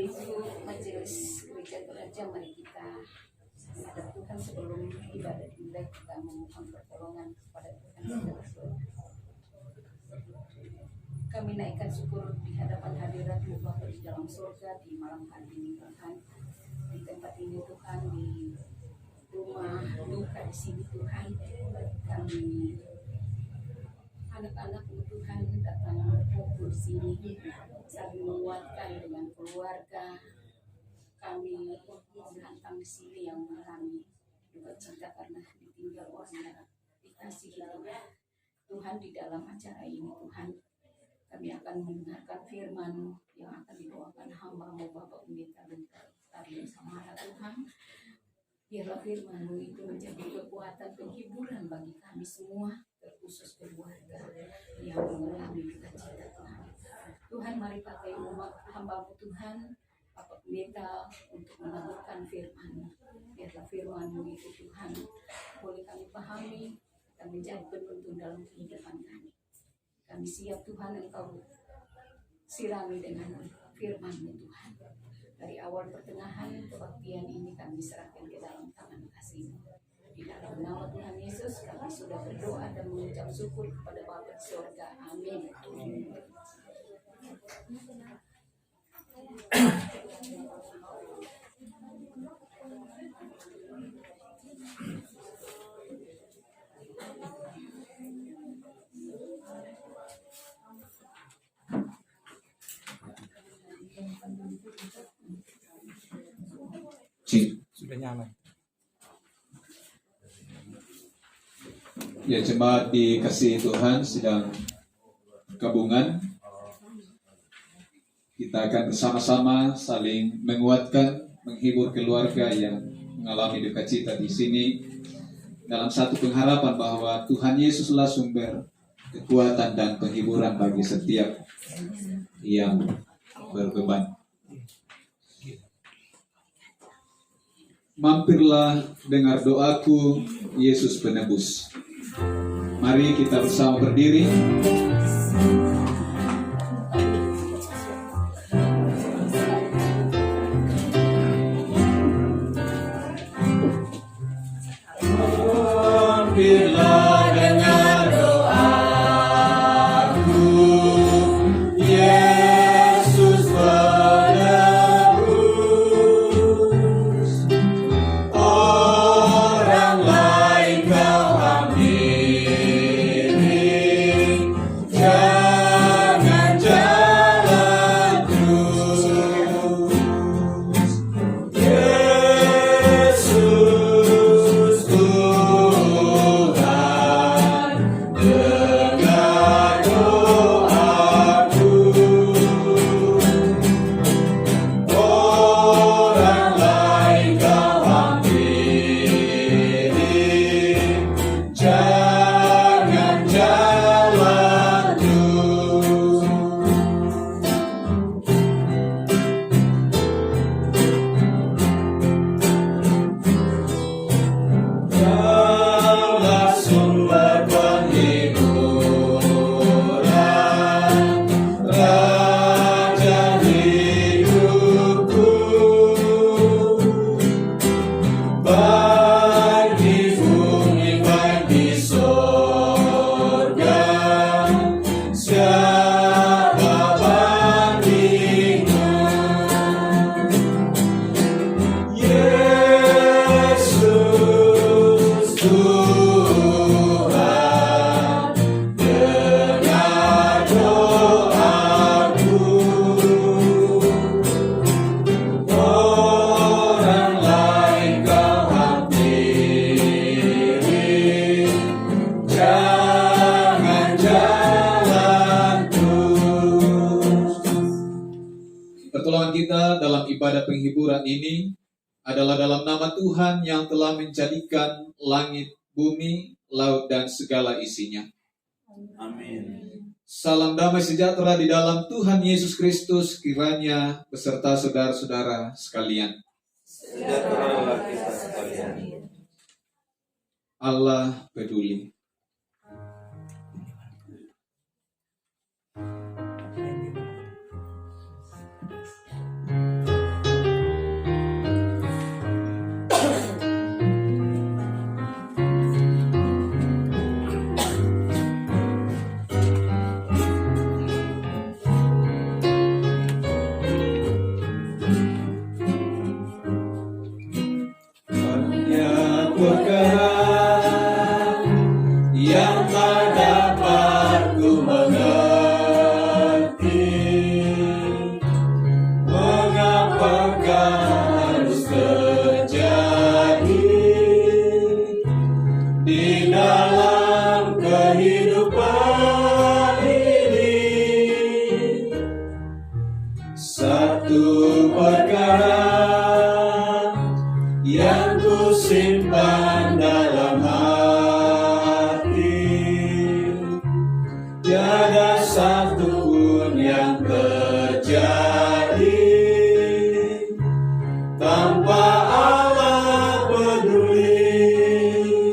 Ibu Majelis Gereja Gereja, mari kita menghadap Tuhan sebelum ibadah dimulai. Kita memohon pertolongan kepada Tuhan segala sesuatu. Kami naikkan syukur di hadapan hadirat-Mu Bapa di dalam surga di malam hari ini Tuhan. Di tempat ini Tuhan, di rumah duka di sini Tuhan, kami anak-anak-Mu Tuhan datang berkumpul di sini, saling menguatkan dengan keluarga. Kami menantang di sini yang mengalami duka cita karena ditinggal orang yang dikasihi Tuhan. Di dalam acara ini Tuhan, kami akan mendengarkan firman yang akan dibawakan hamba-Mu Bapak Pendeta Tarian Samara Tuhan. Biarlah firman-Mu itu menjadi kekuatan penghiburan bagi kami semua, terkhusus keluarga yang mengalami duka cita Tuhan. Tuhan, mari pakai umat hamba-Mu Tuhan, Bapak Pendeta, untuk menaburkan firman-Mu. Biarlah firman-Mu itu Tuhan boleh kami pahami dan menjadi penuntun dalam kehidupan kami. Kami siap Tuhan, Engkau sirami dengan firman-Mu Tuhan. Dari awal pertengahan kebaktian ini kami serahkan ke dalam tangan kasih-Mu. Di dalam nama Tuhan Yesus kami sudah berdoa dan mengucap syukur kepada Bapa di surga. Amin. Sudah nyala. Ya, jemaat dikasihi Tuhan sedang gabungan. Kita akan bersama-sama saling menguatkan, menghibur keluarga yang mengalami duka cita di sini dalam satu pengharapan bahwa Tuhan Yesuslah sumber kekuatan dan penghiburan bagi setiap yang berbeban. Mampirlah dengar doaku, Yesus penebus. Mari kita bersama berdiri. Mampirlah dengar doaku, Yesus penebus. Orang lain kau hampiri, jangan jalan terus. Yesus Tuhan, dengar doaku. Orang lain kau hampiri, jangan jalan terus. Kaulah sumber penghiburan, Raja hidupku. Baik di bumi, baik di sorga, siapa bandingmu? Yesus Tuhan, dengar doaku. Orang lain kau hampiri, jangan jalan terus. Pertolongan kita dalam ibadah penghiburan ini adalah dalam nama Tuhan yang telah menjadikan langit, bumi, laut, dan segala isinya. Amin. Salam damai sejahtera di dalam Tuhan Yesus Kristus kiranya beserta saudara-saudara sekalian. Sejahteralah kita sekalian. Allah peduli. berdiri. Satu perkara yang ku simpan dalam hati, tiada satu pun yang terjadi tanpa Allah peduli.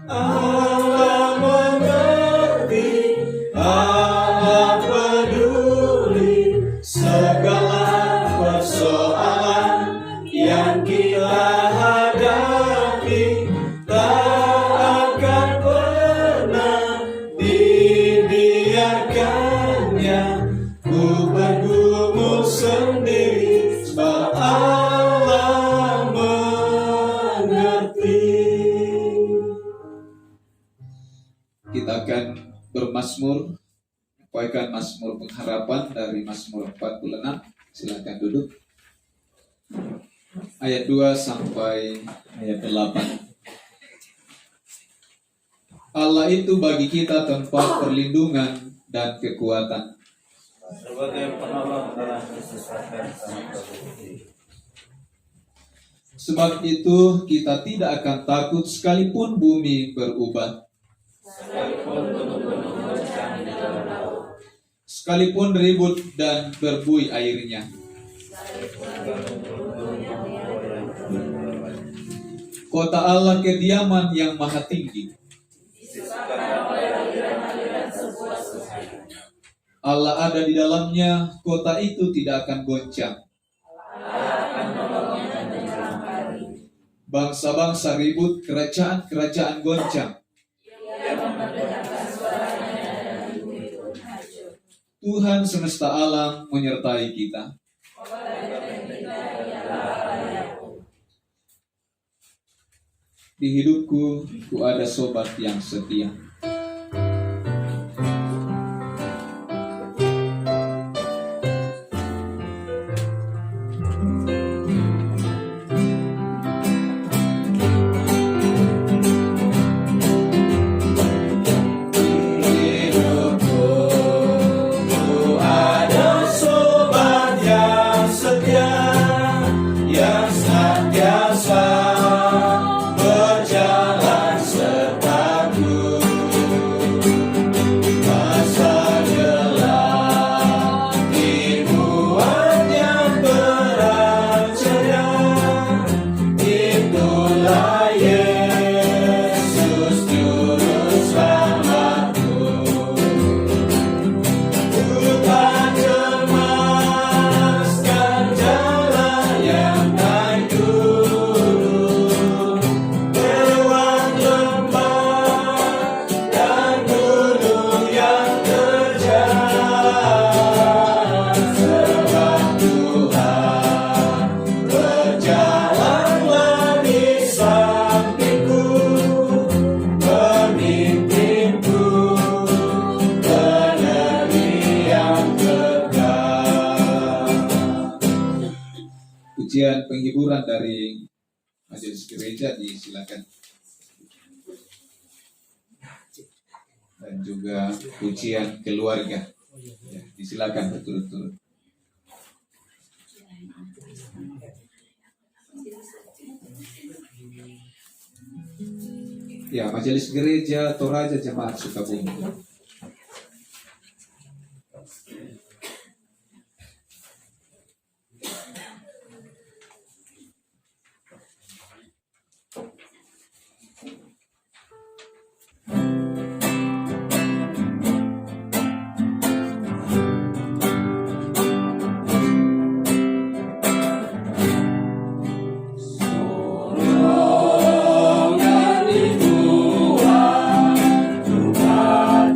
Allah mengerti, Allah peduli segala persoalan yang kita hadapi. Tak akan pernah dibiarkannya ku bergumul sendiri, sebab Allah mengerti. Kita akan bermazmur, menyampaikan mazmur pengharapan dari Mazmur 46. Silakan duduk. Ayat 2 sampai ayat 8. Allah itu bagi kita tempat perlindungan dan kekuatan, Sebagai penolong dalam kesusahan kami terbukti. sebab itu kita tidak akan takut sekalipun bumi berubah, Sekalipun gunung-gunung goncang di dalam laut, sekalipun ribut dan berbuih airnya. Kota Allah kediaman yang maha tinggi. Allah ada di dalamnya, kota itu tidak akan goncang. Bangsa-bangsa ribut, kerajaan-kerajaan goncang. Tuhan semesta alam menyertai kita. Di hidupku, ku ada sobat yang setia. Pujian penghiburan dari majelis gereja disilakan, dan juga pujian keluarga ya, disilakan berturut-turut. Ya, majelis gereja Toraja Jemaat Sukabumi. Tuhan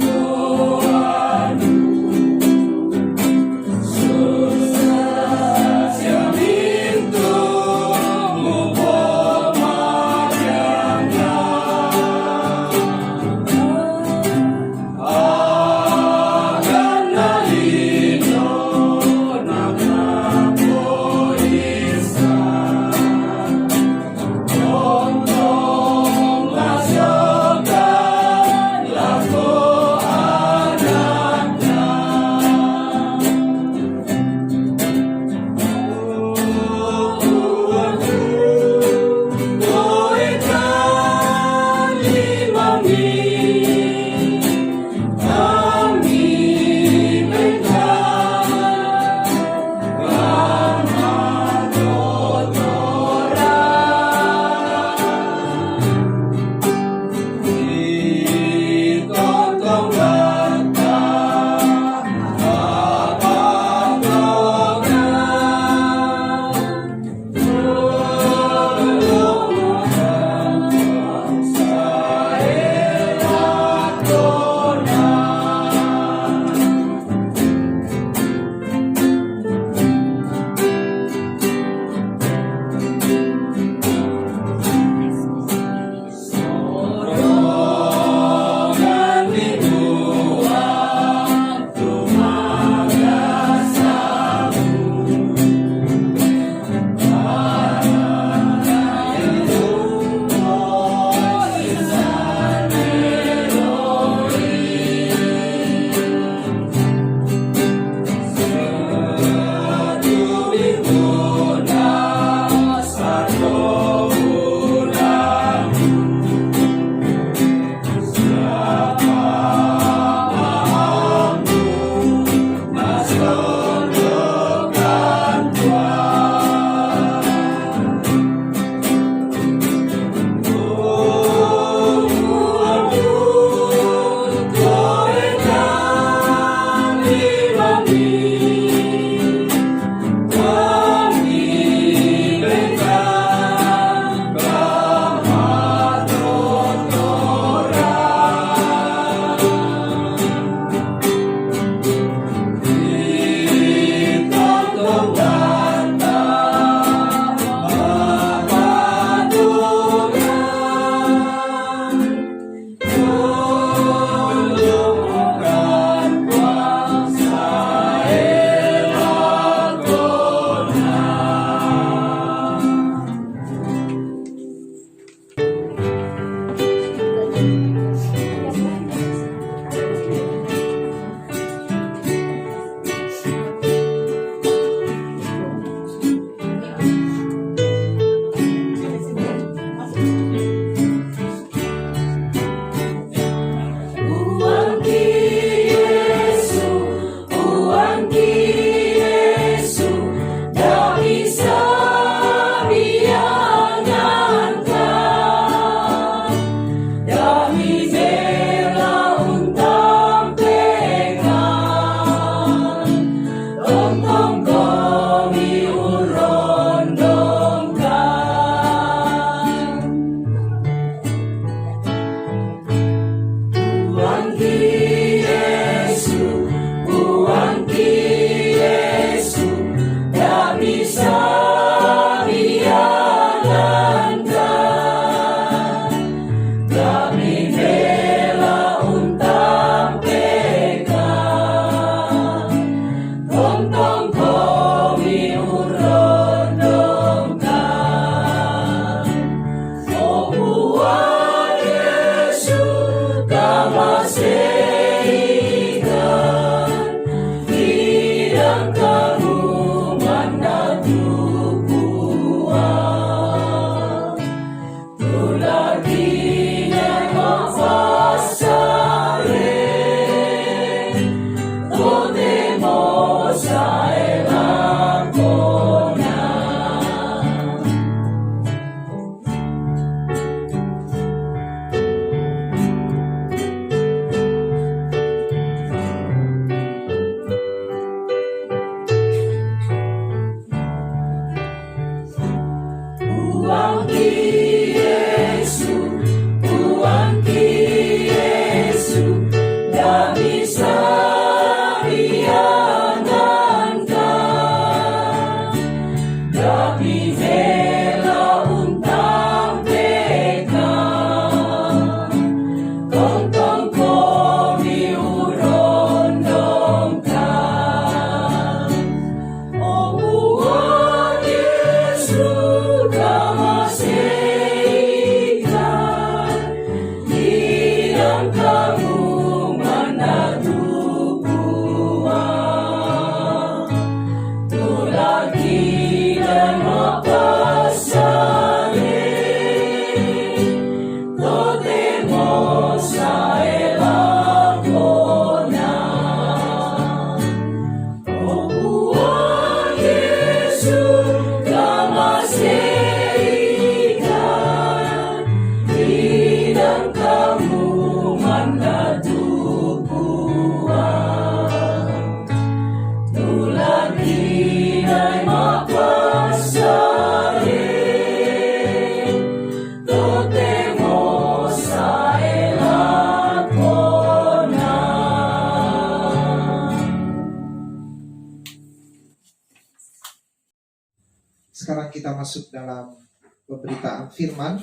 kita masuk dalam pemberitaan firman,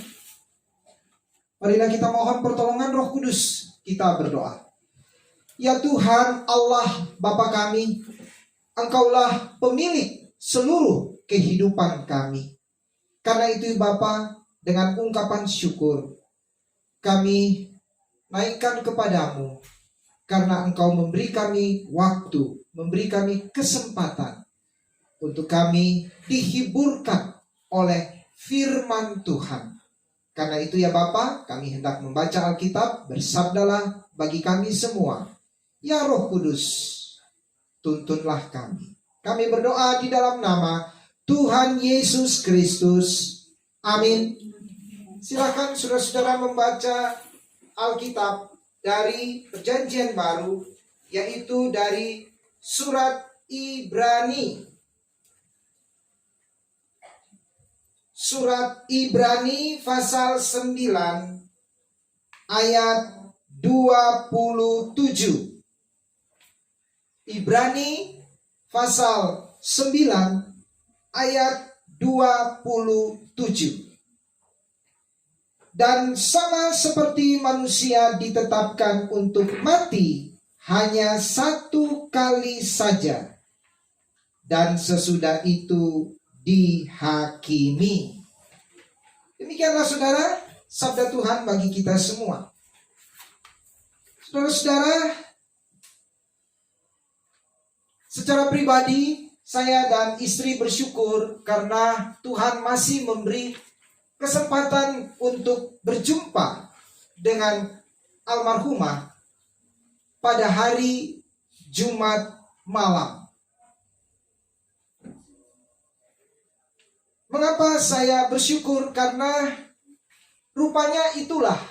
marilah kita mohon pertolongan Roh Kudus. Kita berdoa. Ya Tuhan Allah Bapa kami, Engkaulah pemilik seluruh kehidupan kami. Karena itu Bapa, dengan ungkapan syukur kami naikkan kepadamu, karena Engkau memberi kami waktu, memberi kami kesempatan untuk kami dihiburkan oleh firman Tuhan. Karena itu ya Bapa, kami hendak membaca Alkitab, bersabdalah bagi kami semua. Ya Roh Kudus, tuntunlah kami. Kami berdoa di dalam nama Tuhan Yesus Kristus. Amin. Silakan saudara-saudara membaca Alkitab dari Perjanjian Baru, yaitu dari surat Ibrani. Surat Ibrani pasal 9 ayat 27. Ibrani pasal 9 ayat 27. Dan sama seperti manusia ditetapkan untuk mati hanya satu kali saja, dan sesudah itu dihakimi. Demikianlah saudara, sabda Tuhan bagi kita semua. Saudara-saudara, secara pribadi saya dan istri bersyukur karena Tuhan masih memberi kesempatan untuk berjumpa dengan almarhumah pada hari Jumat malam. Mengapa saya bersyukur? Karena rupanya itulah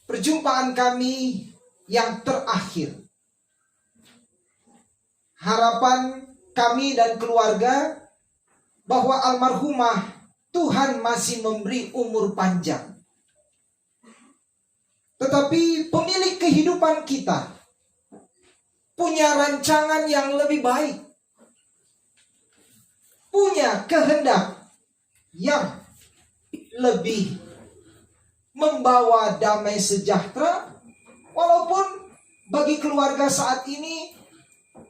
perjumpaan kami yang terakhir. Harapan kami dan keluarga bahwa almarhumah Tuhan masih memberi umur panjang. Tetapi pemilik kehidupan kita punya rancangan yang lebih baik, punya kehendak yang lebih membawa damai sejahtera. Walaupun bagi keluarga saat ini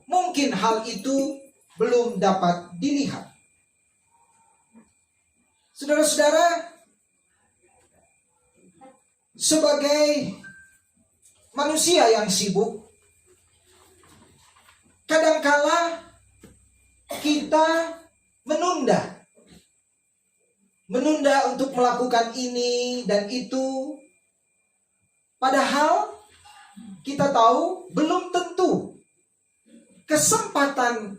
mungkin hal itu belum dapat dilihat. Saudara-saudara, sebagai manusia yang sibuk, kadangkala kita menunda untuk melakukan ini dan itu, padahal kita tahu belum tentu kesempatan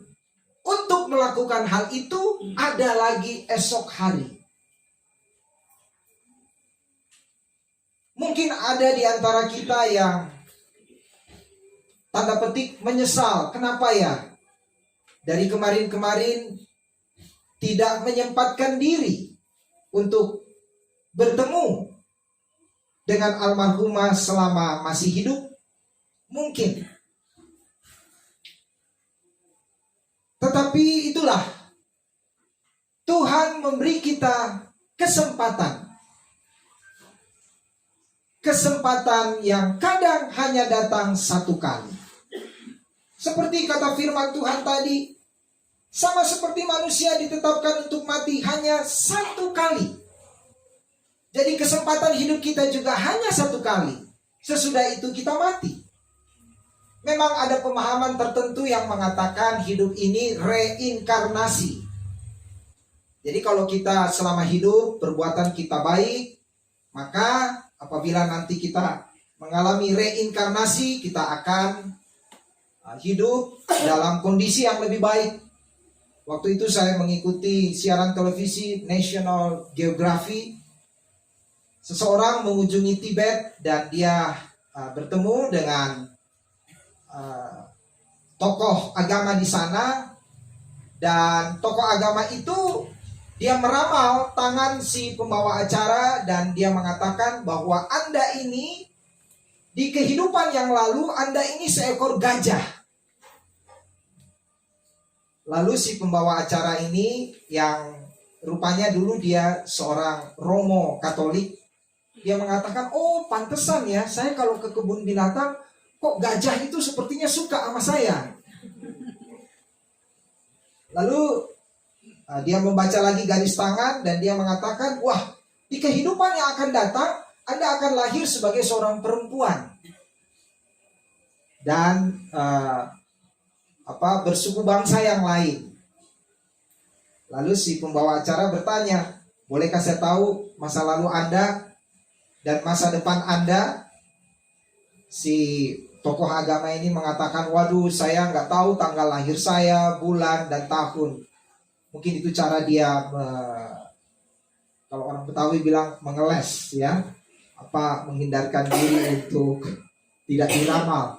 untuk melakukan hal itu ada lagi esok hari. Mungkin ada di antara kita yang tanda petik menyesal. Kenapa ya? Dari kemarin-kemarin tidak menyempatkan diri untuk bertemu dengan almarhumah selama masih hidup. Mungkin. Tetapi itulah, Tuhan memberi kita kesempatan. Kesempatan yang kadang hanya datang satu kali. Seperti kata firman Tuhan tadi, sama seperti manusia ditetapkan untuk mati hanya satu kali. Jadi kesempatan hidup kita juga hanya satu kali. Sesudah itu kita mati. Memang ada pemahaman tertentu yang mengatakan hidup ini reinkarnasi. Jadi kalau kita selama hidup perbuatan kita baik, maka apabila nanti kita mengalami reinkarnasi, kita akan hidup dalam kondisi yang lebih baik. Waktu itu saya mengikuti siaran televisi National Geography. Seseorang mengunjungi Tibet dan dia bertemu dengan tokoh agama di sana, dan tokoh agama itu dia meramal tangan si pembawa acara dan dia mengatakan bahwa Anda ini di kehidupan yang lalu Anda ini seekor gajah. Lalu si pembawa acara ini yang rupanya dulu dia seorang Romo Katolik, dia mengatakan, oh pantesan ya, saya kalau ke kebun binatang kok gajah itu sepertinya suka sama saya. Lalu dia membaca lagi garis tangan dan dia mengatakan, wah, di kehidupan yang akan datang Anda akan lahir sebagai seorang perempuan dan bersuku bangsa yang lain. Lalu si pembawa acara bertanya, bolehkah saya tahu masa lalu Anda dan masa depan Anda? Si tokoh agama ini mengatakan, waduh, saya nggak tahu tanggal lahir saya, bulan, dan tahun. Mungkin itu cara dia, kalau orang Betawi bilang mengeles ya, menghindarkan diri untuk tidak diramal.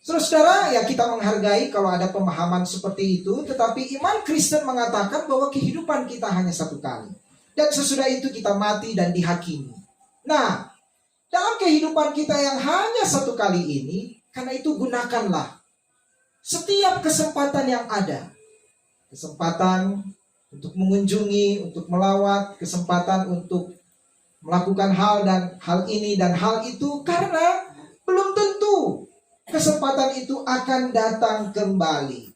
Saudara, ya kita menghargai kalau ada pemahaman seperti itu, tetapi iman Kristen mengatakan bahwa kehidupan kita hanya satu kali. Dan sesudah itu kita mati dan dihakimi. Nah, dalam kehidupan kita yang hanya satu kali ini, karena itu gunakanlah setiap kesempatan yang ada. Kesempatan untuk mengunjungi, untuk melawat, kesempatan untuk melakukan hal ini dan hal itu, karena belum tentu kesempatan itu akan datang kembali.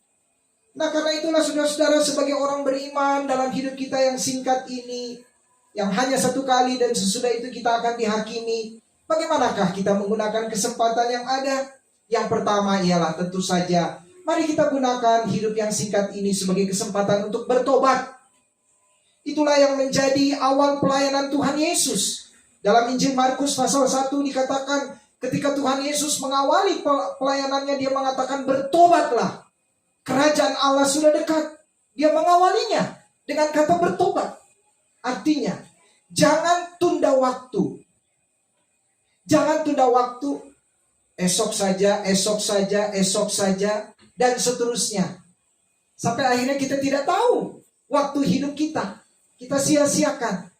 Nah, karena itulah saudara-saudara, sebagai orang beriman dalam hidup kita yang singkat ini, yang hanya satu kali dan sesudah itu kita akan dihakimi, bagaimanakah kita menggunakan kesempatan yang ada? Yang pertama ialah tentu saja, mari kita gunakan hidup yang singkat ini sebagai kesempatan untuk bertobat. Itulah yang menjadi awal pelayanan Tuhan Yesus. Dalam Injil Markus pasal 1 dikatakan, ketika Tuhan Yesus mengawali pelayanannya, dia mengatakan, bertobatlah, kerajaan Allah sudah dekat. Dia mengawalinya dengan kata bertobat. Artinya, jangan tunda waktu. Jangan tunda waktu, esok saja, dan seterusnya. Sampai akhirnya kita tidak tahu waktu hidup kita. Kita sia-siakan.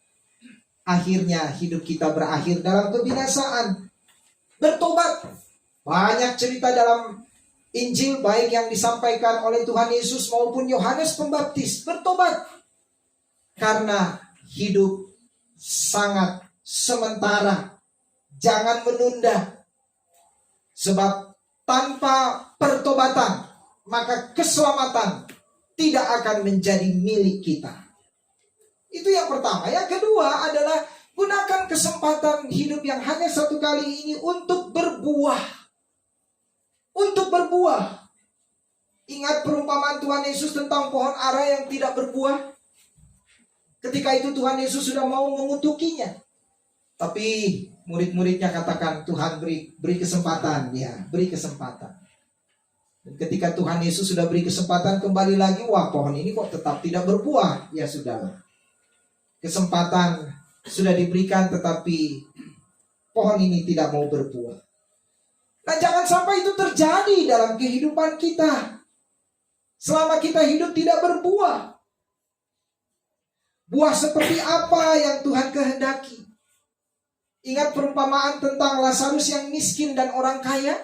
Akhirnya hidup kita berakhir dalam kebinasaan. Bertobat. Banyak cerita dalam Injil, baik yang disampaikan oleh Tuhan Yesus maupun Yohanes Pembaptis. Bertobat. Karena hidup sangat sementara. Jangan menunda. Sebab tanpa pertobatan, maka keselamatan tidak akan menjadi milik kita. Itu yang pertama. Yang kedua adalah gunakan kesempatan hidup yang hanya satu kali ini untuk berbuah. Untuk berbuah. Ingat perumpamaan Tuhan Yesus tentang pohon ara yang tidak berbuah? Ketika itu Tuhan Yesus sudah mau mengutukinya. Tapi murid-muridnya katakan, Tuhan beri kesempatan. Ya, beri kesempatan. Dan ketika Tuhan Yesus sudah beri kesempatan kembali lagi, wah, pohon ini kok tetap tidak berbuah. Ya sudah. Kesempatan sudah diberikan, tetapi pohon ini tidak mau berbuah. Nah, jangan sampai itu terjadi dalam kehidupan kita. Selama kita hidup tidak berbuah. Buah seperti apa yang Tuhan kehendaki? Ingat perumpamaan tentang Lazarus yang miskin dan orang kaya?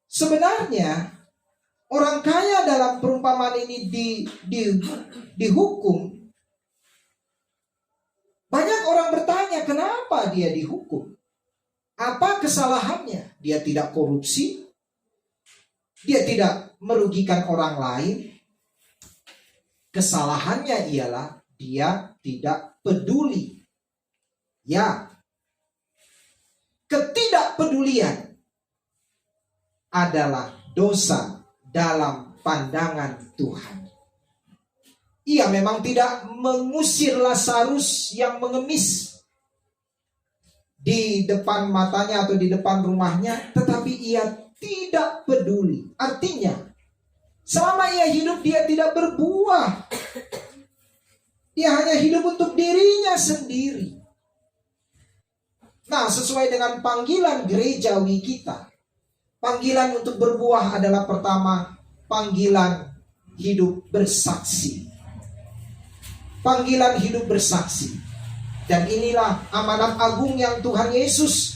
Sebenarnya orang kaya dalam perumpamaan ini dihukum. Banyak orang bertanya, kenapa dia dihukum? Apa kesalahannya? Dia tidak korupsi. Dia tidak merugikan orang lain. Kesalahannya ialah dia tidak peduli. Ya, ketidakpedulian adalah dosa dalam pandangan Tuhan. Ia memang tidak mengusir Lazarus yang mengemis di depan matanya atau di depan rumahnya, tetapi ia tidak peduli. Artinya, selama ia hidup dia tidak berbuah. Dia hanya hidup untuk dirinya sendiri. Nah, sesuai dengan panggilan gerejawi kita, panggilan untuk berbuah adalah pertama, panggilan hidup bersaksi. Panggilan hidup bersaksi. Dan inilah amanat agung yang Tuhan Yesus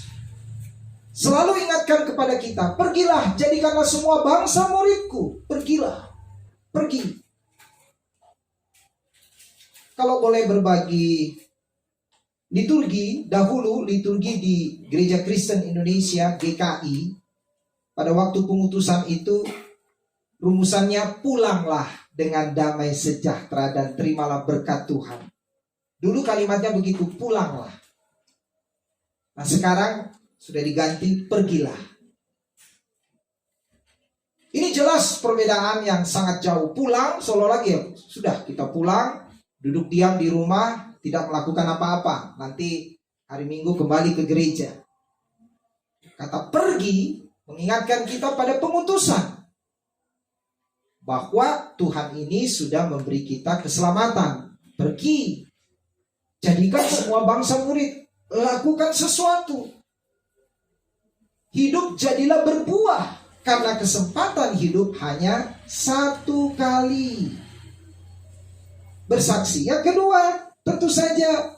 selalu ingatkan kepada kita, pergilah, jadikanlah semua bangsa muridku. Pergilah, pergi. Kalau boleh berbagi liturgi, dahulu liturgi di Gereja Kristen Indonesia GKI, pada waktu pengutusan itu rumusannya pulanglah dengan damai sejahtera dan terimalah berkat Tuhan. Dulu kalimatnya begitu, pulanglah. Nah sekarang sudah diganti, pergilah. Ini jelas perbedaan yang sangat jauh. Pulang seolah lagi ya, sudah kita pulang, duduk diam di rumah, tidak melakukan apa-apa. Nanti hari Minggu kembali ke gereja. Kata pergi mengingatkan kita pada pengutusan, bahwa Tuhan ini sudah memberi kita keselamatan. Pergi, jadikan semua bangsa murid, lakukan sesuatu. Hidup jadilah berbuah, karena kesempatan hidup hanya satu kali. Bersaksi. Yang kedua, tentu saja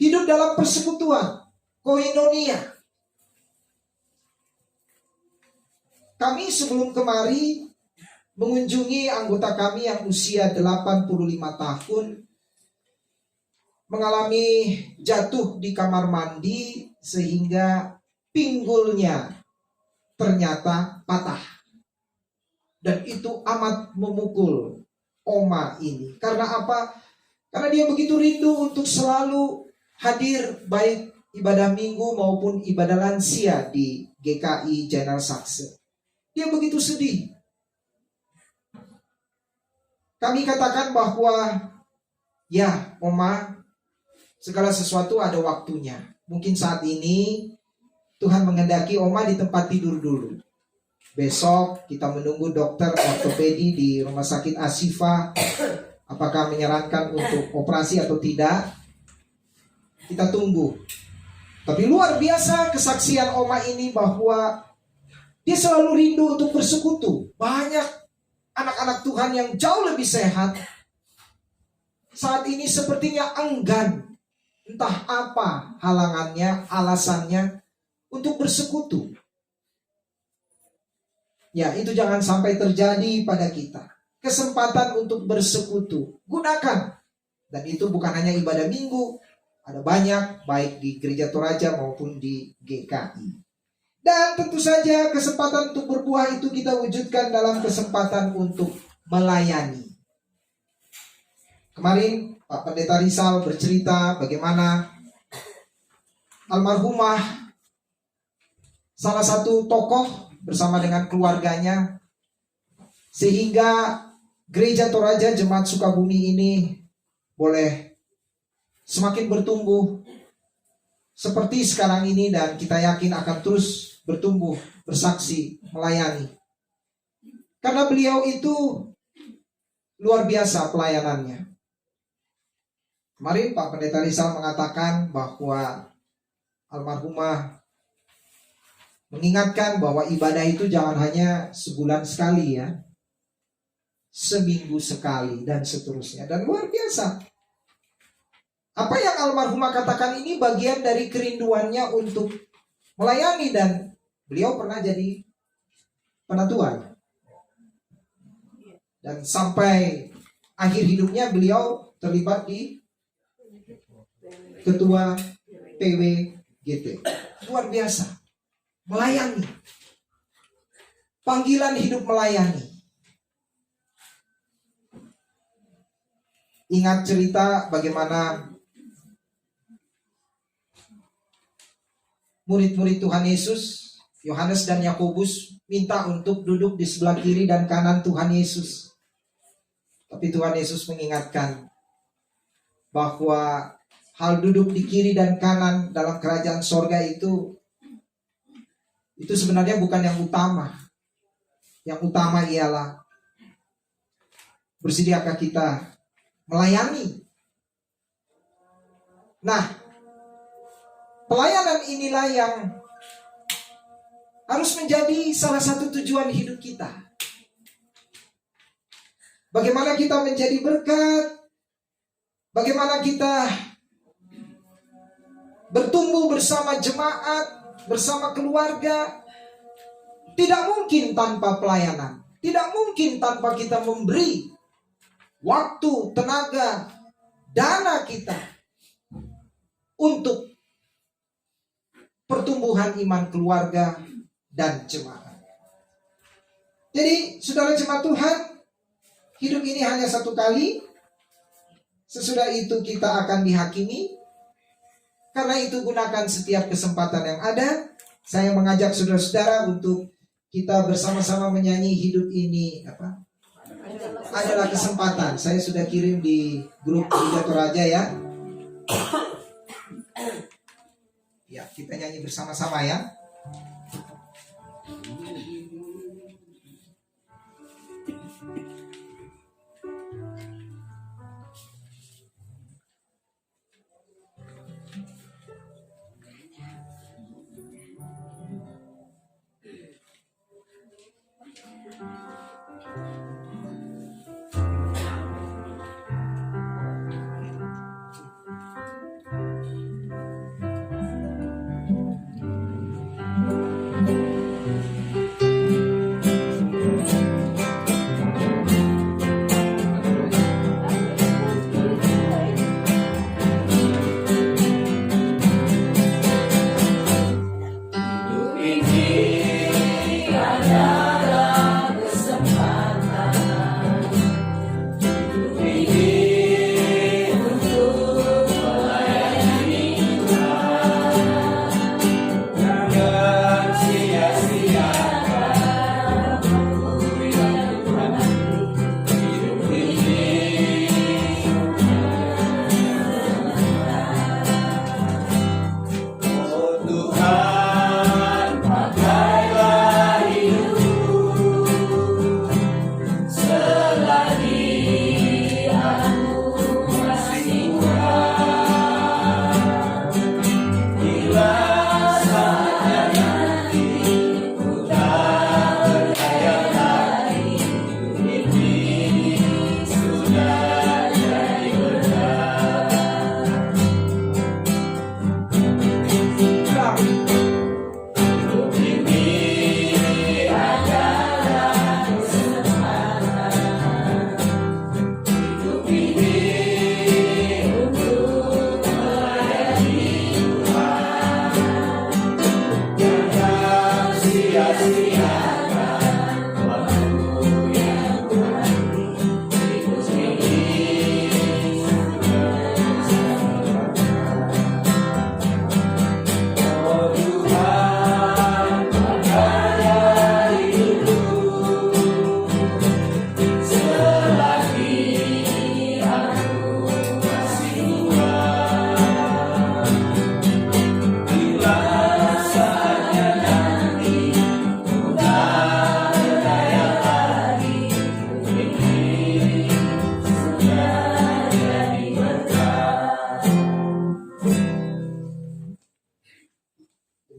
hidup dalam persekutuan, koinonia. Kami sebelum kemari mengunjungi anggota kami yang usia 85 tahun, mengalami jatuh di kamar mandi sehingga pinggulnya ternyata patah. Dan itu amat memukul Oma ini. Karena apa? Karena dia begitu rindu untuk selalu hadir baik ibadah minggu maupun ibadah lansia di GKI General Saxe. Dia begitu sedih. Kami katakan bahwa ya Oma, segala sesuatu ada waktunya. Mungkin saat ini Tuhan menghendaki Oma di tempat tidur dulu. Besok kita menunggu dokter ortopedi di Rumah Sakit Asifa, apakah menyarankan untuk operasi atau tidak. Kita tunggu. Tapi luar biasa kesaksian Oma ini bahwa dia selalu rindu untuk bersekutu. Banyak anak-anak Tuhan yang jauh lebih sehat saat ini sepertinya enggan, entah apa halangannya, alasannya untuk bersekutu. Ya, itu jangan sampai terjadi pada kita. Kesempatan untuk bersekutu, gunakan. Dan itu bukan hanya ibadah minggu, ada banyak, baik di Gereja Toraja maupun di GKI. Dan tentu saja kesempatan untuk berbuah itu kita wujudkan dalam kesempatan untuk melayani. Kemarin Pak Pendeta Rizal bercerita bagaimana almarhumah salah satu tokoh bersama dengan keluarganya, sehingga Gereja Toraja Jemaat Sukabumi ini boleh semakin bertumbuh seperti sekarang ini, dan kita yakin akan terus bertumbuh, bersaksi, melayani. Karena beliau itu luar biasa pelayanannya. Kemarin Pak Pendeta Rizal mengatakan bahwa almarhumah mengingatkan bahwa ibadah itu jangan hanya sebulan sekali ya, seminggu sekali dan seterusnya. Dan luar biasa. Apa yang almarhumah katakan ini bagian dari kerinduannya untuk melayani, dan beliau pernah jadi penatua. Dan sampai akhir hidupnya beliau terlibat di ketua PWGT. Luar biasa. Melayani. Panggilan hidup melayani. Ingat cerita bagaimana murid-murid Tuhan Yesus, Yohanes dan Yakobus, minta untuk duduk di sebelah kiri dan kanan Tuhan Yesus. Tapi Tuhan Yesus mengingatkan bahwa hal duduk di kiri dan kanan dalam kerajaan sorga itu sebenarnya bukan yang utama. Yang utama ialah bersediakah kita melayani. Nah, pelayanan inilah yang harus menjadi salah satu tujuan hidup kita. Bagaimana kita menjadi berkat, bagaimana kita bertumbuh bersama jemaat, bersama keluarga tidak mungkin tanpa pelayanan. Tidak mungkin tanpa kita memberi waktu, tenaga, dana kita untuk pertumbuhan iman keluarga dan jemaat. Jadi, saudara jemaat Tuhan, hidup ini hanya satu kali. Sesudah itu kita akan dihakimi. Karena itu gunakan setiap kesempatan yang ada. Saya mengajak saudara-saudara untuk kita bersama-sama menyanyi hidup ini adalah kesempatan. Saya sudah kirim di grup Liga Toraja ya. Ya, kita nyanyi bersama-sama ya.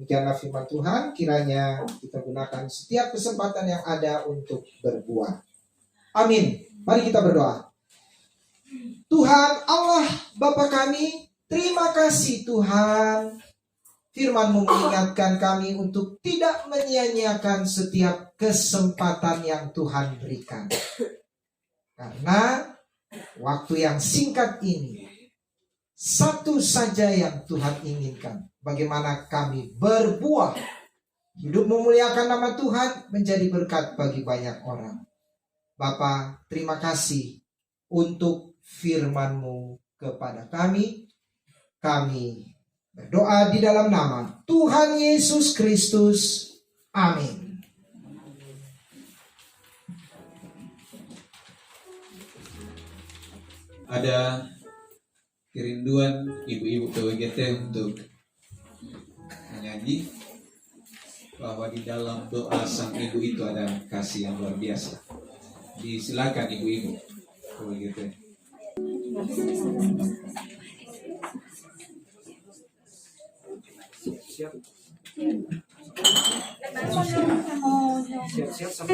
Demikianlah firman Tuhan, kiranya kita gunakan setiap kesempatan yang ada untuk berbuah. Amin. Mari kita berdoa. Tuhan Allah Bapa kami, terima kasih Tuhan. Firman-Mu mengingatkan kami untuk tidak menyia-nyiakan setiap kesempatan yang Tuhan berikan. Karena waktu yang singkat ini, satu saja yang Tuhan inginkan. Bagaimana kami berbuah, hidup memuliakan nama Tuhan, menjadi berkat bagi banyak orang. Bapa, terima kasih untuk firman-Mu kepada kami. Kami berdoa di dalam nama Tuhan Yesus Kristus. Amin. Ada kerinduan ibu-ibu PWGT untuk menyanyi bahwa di dalam doa sang ibu itu ada kasih yang luar biasa. Disilakan ibu-ibu PWGT. Siap-siap sama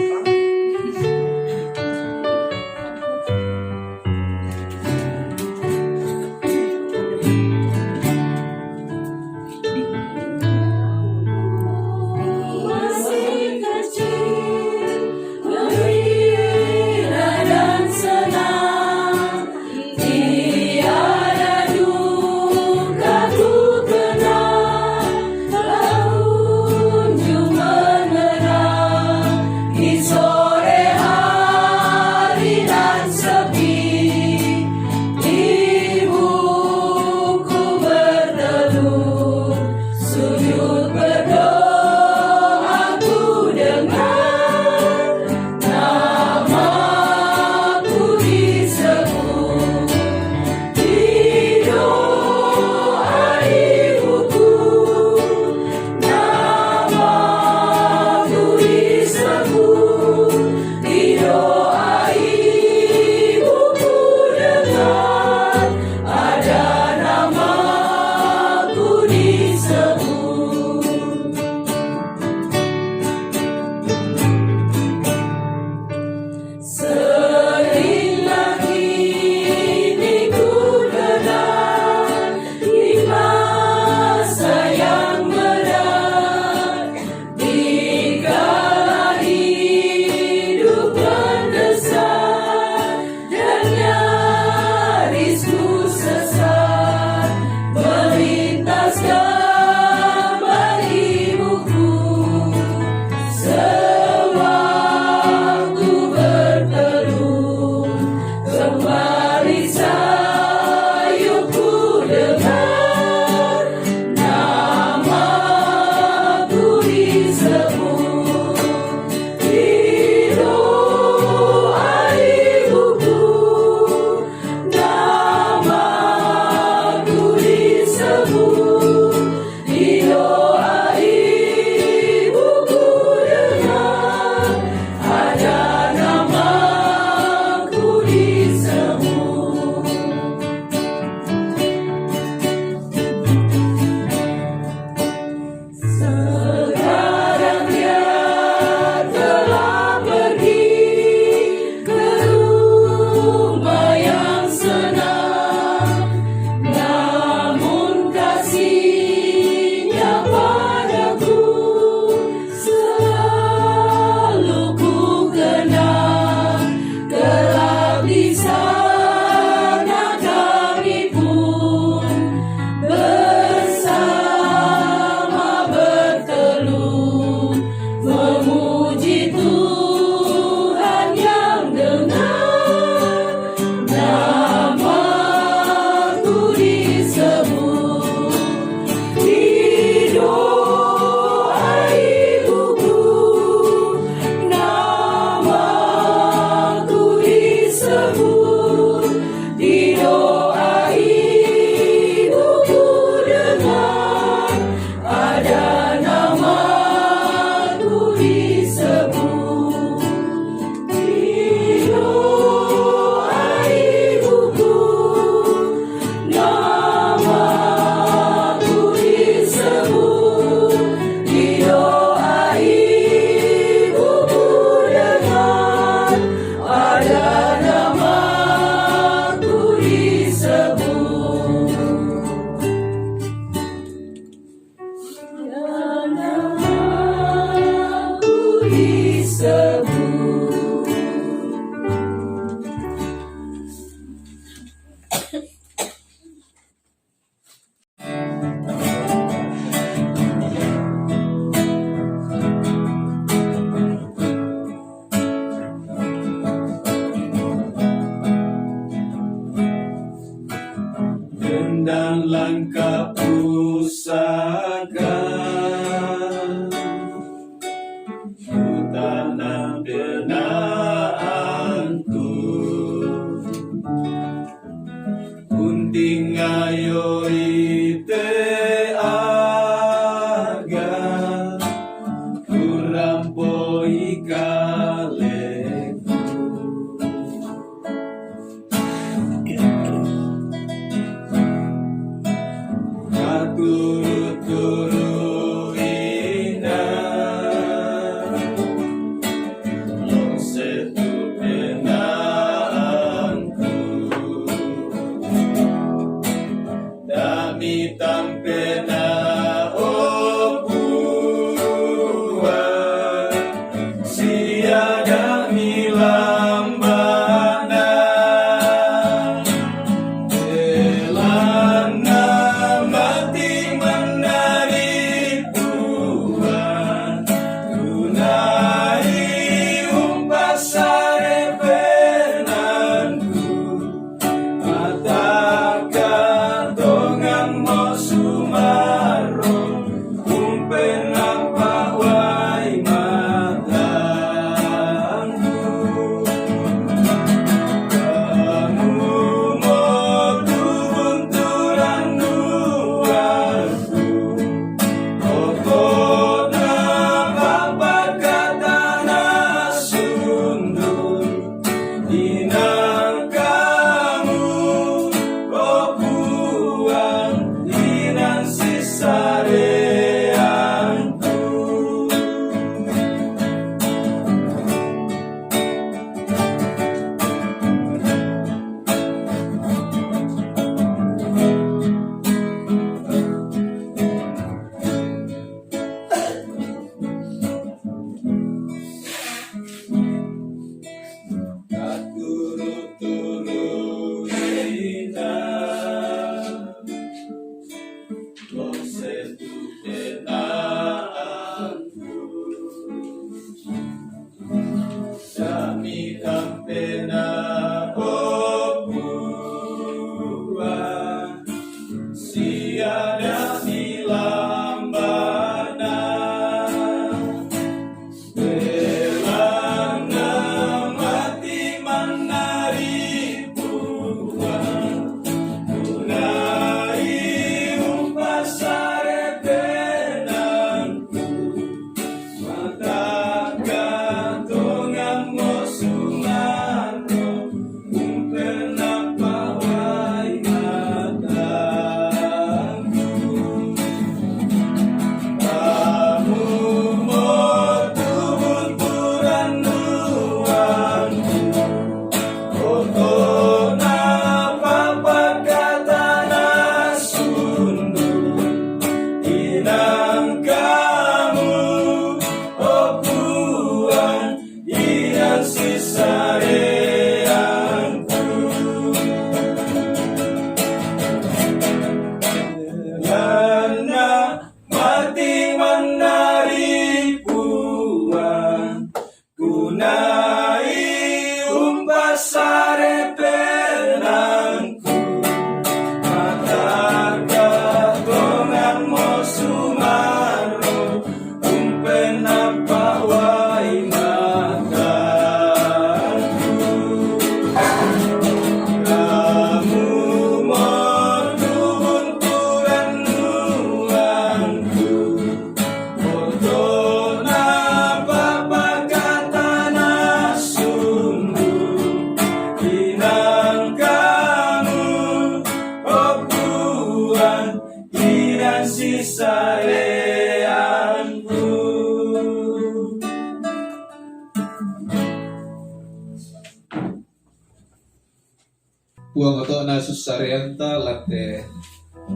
puang atau na susarianta latte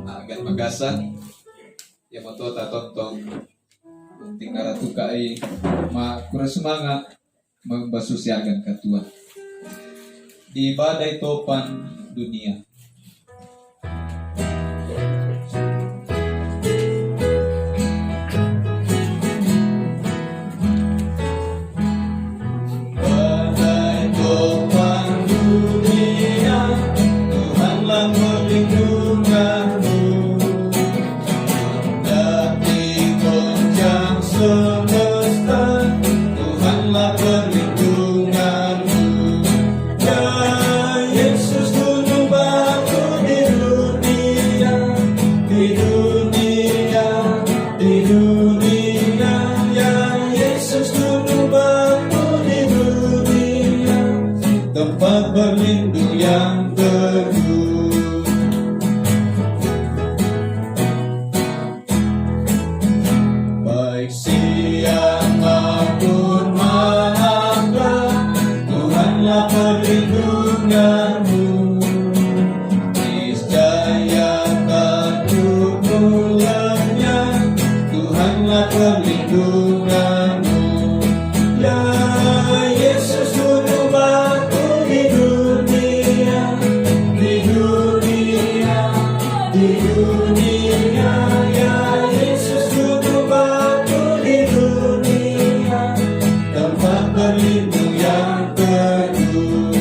agan magasan ya moto ta tontong tinggal ratu kai ma kurang semangat membasusiagan katua di badai topan dunia. Tempat berlindung yang teduh. Baik siang maupun malam, Tuhanlah perlindunganmu. Niscaya kemuliaannya, Tuhanlah perlindunganmu. Ya Yesus juru batu di dunia, ya Yesus juru batu di dunia, tempat berlindung yang teduh.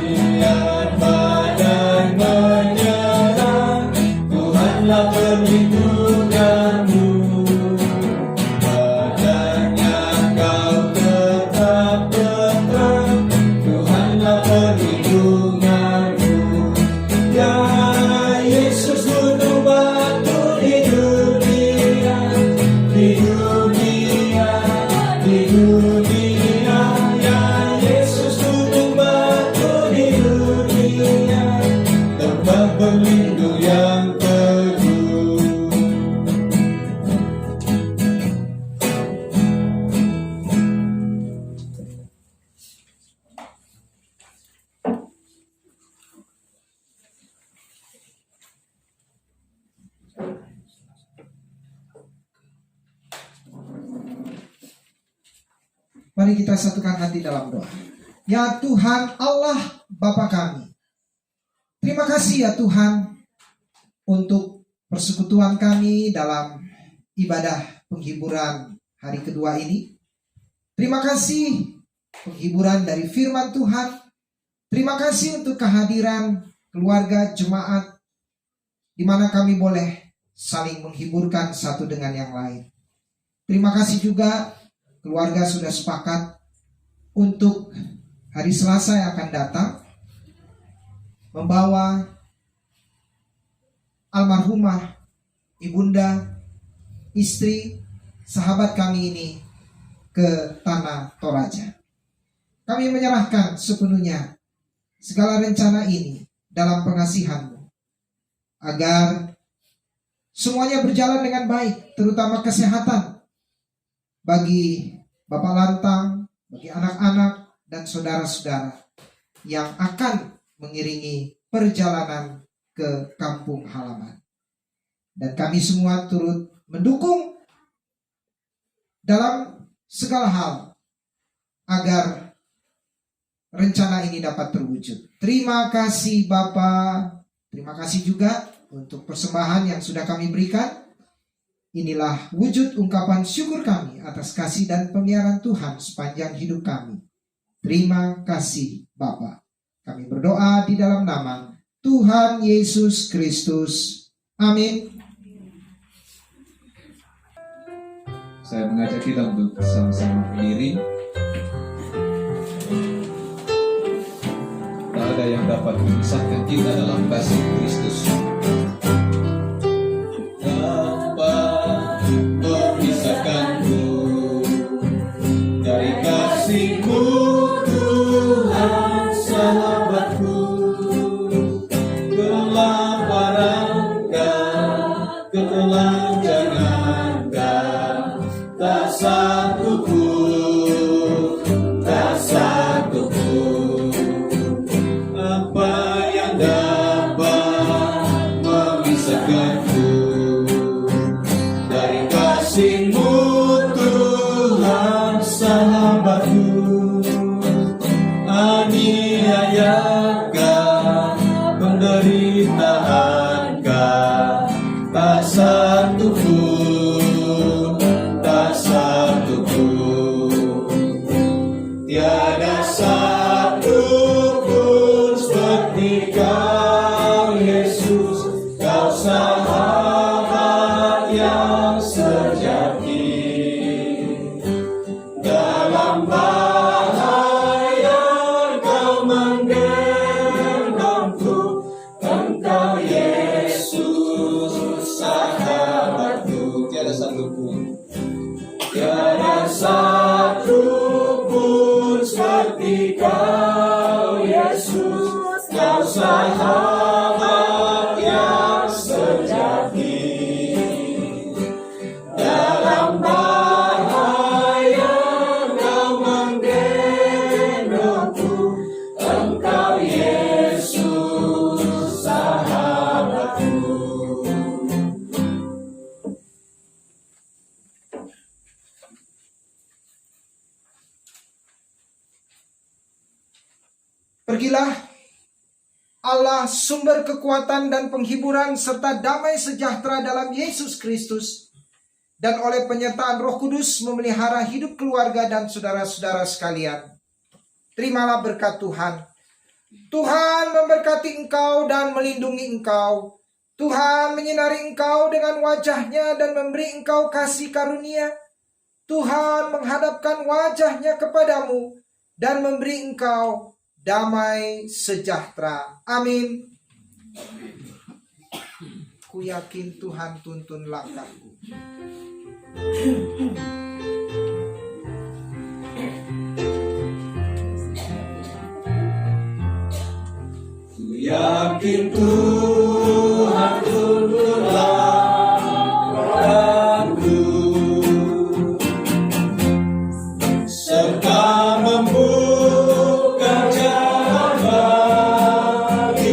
Lihat badai menyerang, Tuhanlah perlindunganmu. Padanya kau tetap tenang, Tuhanlah perlindunganmu. Ya Yesus juru batu di dunia, ya Yesus juru batu di dunia, tempat berlindung yang teduh. Mari kita satukan hati dalam doa. Ya Tuhan Allah Bapa kami, terima kasih ya Tuhan untuk persekutuan kami dalam ibadah penghiburan hari kedua ini. Terima kasih penghiburan dari firman Tuhan. Terima kasih untuk kehadiran keluarga jemaat di mana kami boleh saling menghiburkan satu dengan yang lain. Terima kasih juga keluarga sudah sepakat untuk hari Selasa yang akan datang membawa almarhumah ibunda, istri, sahabat kami ini ke tanah Toraja. Kami menyerahkan sepenuhnya segala rencana ini dalam pengasihan-Mu, agar semuanya berjalan dengan baik, terutama kesehatan bagi Bapak Lantang, bagi anak-anak dan saudara-saudara yang akan mengiringi perjalanan ke kampung halaman. Dan kami semua turut mendukung dalam segala hal agar rencana ini dapat terwujud. Terima kasih Bapak, terima kasih juga untuk persembahan yang sudah kami berikan. Inilah wujud ungkapan syukur kami atas kasih dan pemeliharaan Tuhan sepanjang hidup kami. Terima kasih Bapa. Kami berdoa di dalam nama Tuhan Yesus Kristus. Amin. Saya mengajak kita untuk sama-sama berdiri. Tak ada yang dapat memisahkan kita dalam kasih Kristus. Dari kasih-Mu Tuhan sahabatku, kelaparan ketelanjangan tak satu pun, tak aganku. Dari kasih-Mu Tuhan sahabatku, aniayakah, penderitaankan, tak satu pun, tak satu pun, tiada satu pun seperti Kau Yesus, Kau sahabat yang sejati. Dalam bahaya Kau menggendongku, Engkau Yesus sahabatku. Tiada satu pun, tiada satu pun seperti Kau Yesus, Kau sahabat yang sejati. Dalam bahaya Kau menggendongku, Engkau Yesus sahabatku. Pergilah, Allah sumber kekuatan dan penghiburan serta damai sejahtera dalam Yesus Kristus, dan oleh penyertaan Roh Kudus memelihara hidup keluarga dan saudara-saudara sekalian. Terimalah berkat Tuhan. Tuhan memberkati engkau dan melindungi engkau. Tuhan menyinari engkau dengan wajah-Nya dan memberi engkau kasih karunia. Tuhan menghadapkan wajah-Nya kepadamu dan memberi engkau damai sejahtera. Amin. Ku yakin Tuhan tuntun langkahku. Ku yakin Tuhan tuntun langkahku, serta membuka jalan bagiku.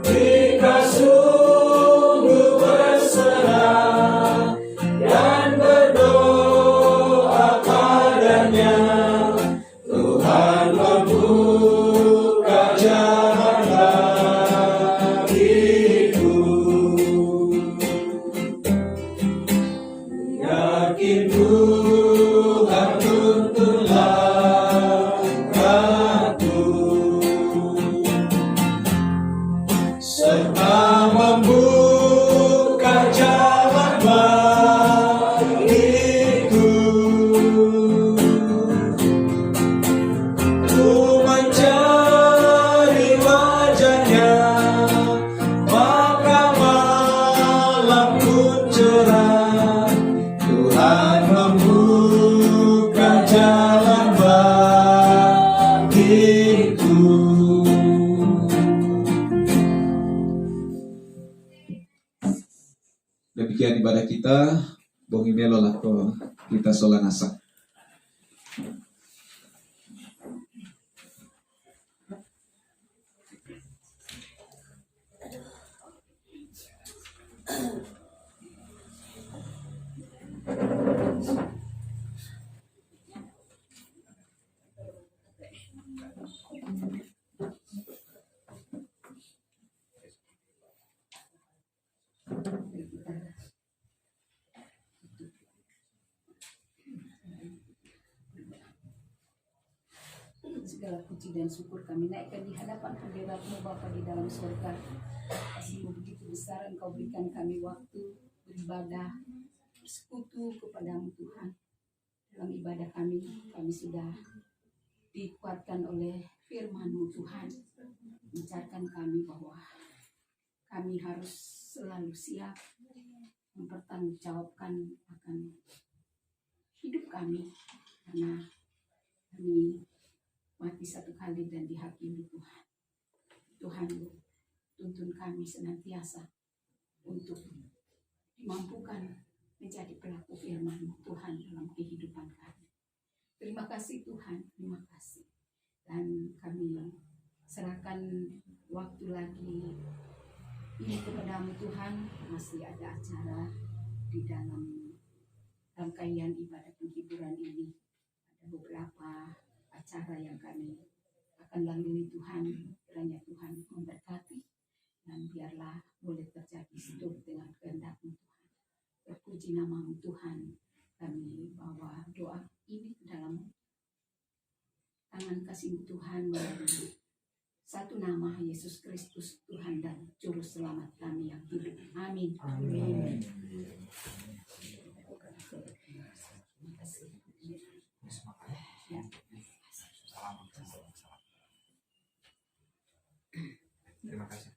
Jika sungguh berserah dan berdoa padanya, Tuhan membuka jalan bagiku. Yakin Tuhan tuntun langkahku, serta membuka jalan bagiku. Ku mencari wajah-Nya, maka malam pun cerah. Tuhan membuka jalan bagiku. Demikian ibadah kita. Bongi melo lako kita solanasa. Segala puji dan syukur kami naikkan di hadapan hadirat-Mu Bapa di dalam surga. Kasih-Mu begitu besar, Engkau berikan kami waktu beribadah, bersekutu kepadamu Tuhan. Dalam ibadah kami sudah dikuatkan oleh firman-Mu Tuhan. Mengajarkan kami bahwa kami harus selalu siap mempertanggungjawabkan akan hidup kami, karena kami mati satu kali dan dihakimi Tuhan. Tuhan, tuntun kami senantiasa untuk dimampukan menjadi pelaku firman Tuhan dalam kehidupan kami. Terima kasih Tuhan, terima kasih. Dan kami serahkan waktu lagi ini kepadamu Tuhan. Masih ada acara di dalam rangkaian ibadah penghiburan ini. Ada beberapa acara yang kami akan lalui Tuhan. Kiranya Tuhan memberkati dan biarlah boleh terjadi seturut dengan kehendak-Mu Tuhan. Terpuji nama-Mu Tuhan. Kami bawa doa ini ke dalam tangan kasih Tuhan melalui satu nama Yesus Kristus Tuhan dan Juru Selamat kami yang hidup. Amin. Amin. Terima kasih. Ya. Terima kasih.